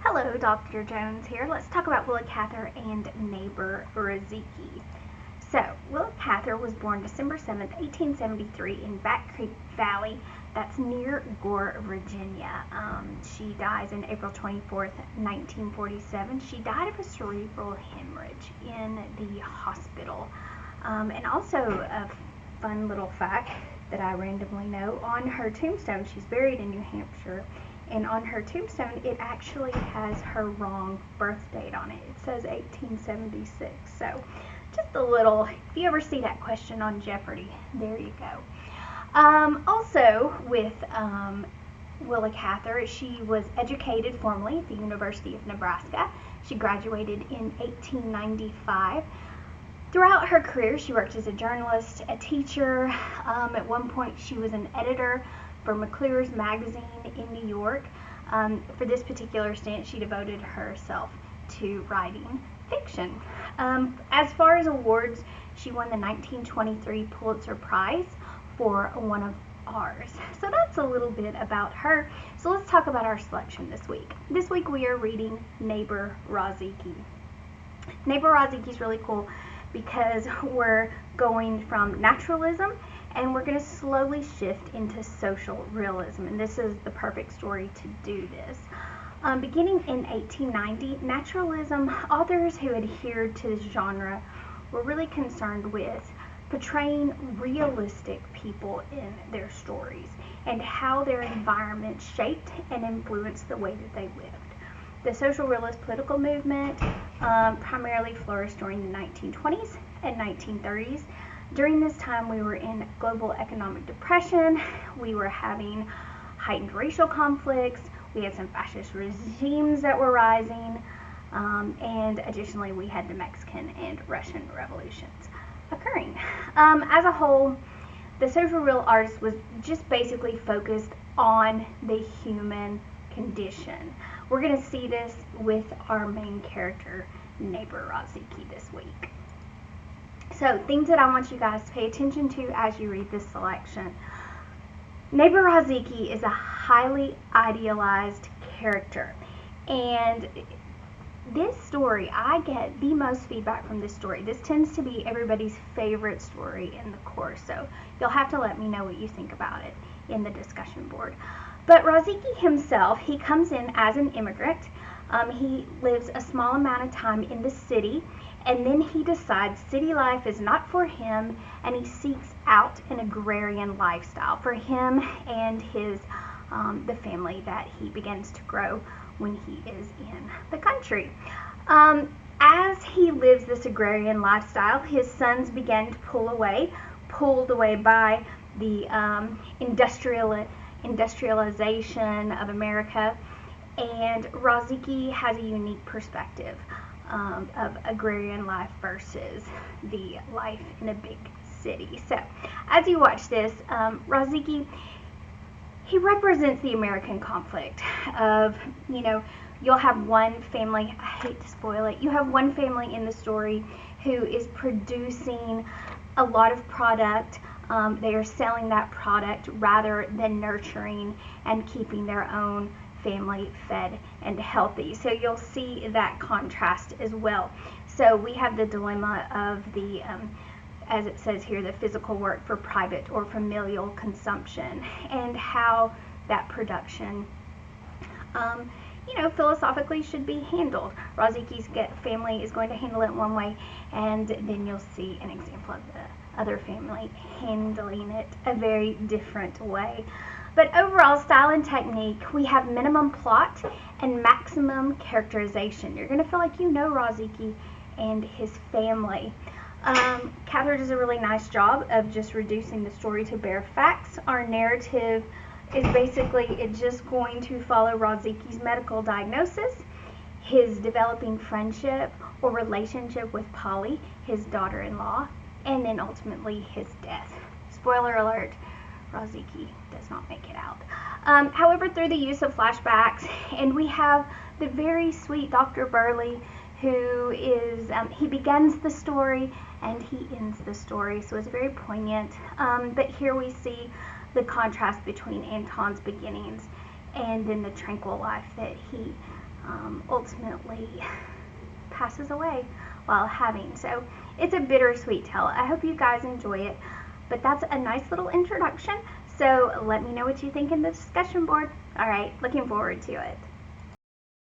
Hello, Dr. Jones here. Let's talk about Willa Cather and neighbor Rosicky. So, Willa Cather was born December 7th, 1873 in Back Creek Valley. That's near Gore, Virginia. She dies in April 24th, 1947. She died of a cerebral hemorrhage in the hospital. And also a fun little fact that I randomly know, on her tombstone, she's buried in New Hampshire, and on her tombstone it actually has her wrong birth date on it. It says 1876. So just a little, if you ever see that question on Jeopardy, there you go. Also with Willa Cather, she was educated formally at the University of Nebraska. She graduated in 1895. Throughout her career, she worked as a journalist, a teacher. At one point, she was an editor for McClure's magazine in New York. For this particular stint, she devoted herself to writing fiction. As far as awards, she won the 1923 Pulitzer Prize for one of ours. So that's a little bit about her. So let's talk about our selection this week. This week we are reading Neighbor Rosicky. Neighbor Rosicky is really cool because we're going from naturalism and we're going to slowly shift into social realism, and this is the perfect story to do this. Beginning in 1890, naturalism authors who adhered to this genre were really concerned with portraying realistic people in their stories and how their environment shaped and influenced the way that they lived. The social realist political movement primarily flourished during the 1920s and 1930s. During this time, we were in global economic depression, we were having heightened racial conflicts, we had some fascist regimes that were rising, and additionally we had the Mexican and Russian revolutions occurring. As a whole, the social real artist was just basically focused on the human condition. We're going to see this with our main character, Neighbor Rosicky, this week. So, things that I want you guys to pay attention to as you read this selection. Neighbor Rosicky is a highly idealized character, and this story, I get the most feedback from this story. This tends to be everybody's favorite story in the course, so you'll have to let me know what you think about it in the discussion board. But Rosicky himself, he comes in as an immigrant. He lives a small amount of time in the city, and then he decides city life is not for him, and he seeks out an agrarian lifestyle for him and his the family that he begins to grow when he is in the country. As he lives this agrarian lifestyle, his sons begin to pulled away by the industrialization of America, and Rosicky has a unique perspective of agrarian life versus the life in a big city. So, as you watch this, Rosicky, he represents the American conflict of, you'll have one family, I hate to spoil it, you have one family in the story who is producing a lot of product. They are selling that product rather than nurturing and keeping their own family fed and healthy. So you'll see that contrast as well. So we have the dilemma of the as it says here, the physical work for private or familial consumption, and how that production philosophically should be handled. Rosicky's family is going to handle it one way, and then you'll see an example of the other family handling it a very different way. But overall, style and technique, we have minimum plot and maximum characterization. You're going to feel like you know Rosicky and his family. Cather does a really nice job of just reducing the story to bare facts. Our narrative is basically just going to follow Rosicky's medical diagnosis, his developing friendship or relationship with Polly, his daughter-in-law, and then ultimately his death. Spoiler alert, Rosicky does not make it out. However, through the use of flashbacks, and we have the very sweet Dr. Burley, who is, he begins the story and he ends the story, so it's very poignant. But here we see the contrast between Anton's beginnings and then the tranquil life that he ultimately passes away while having. So it's a bittersweet tale. I hope you guys enjoy it. But that's a nice little introduction. So let me know what you think in the discussion board. All right, looking forward to it.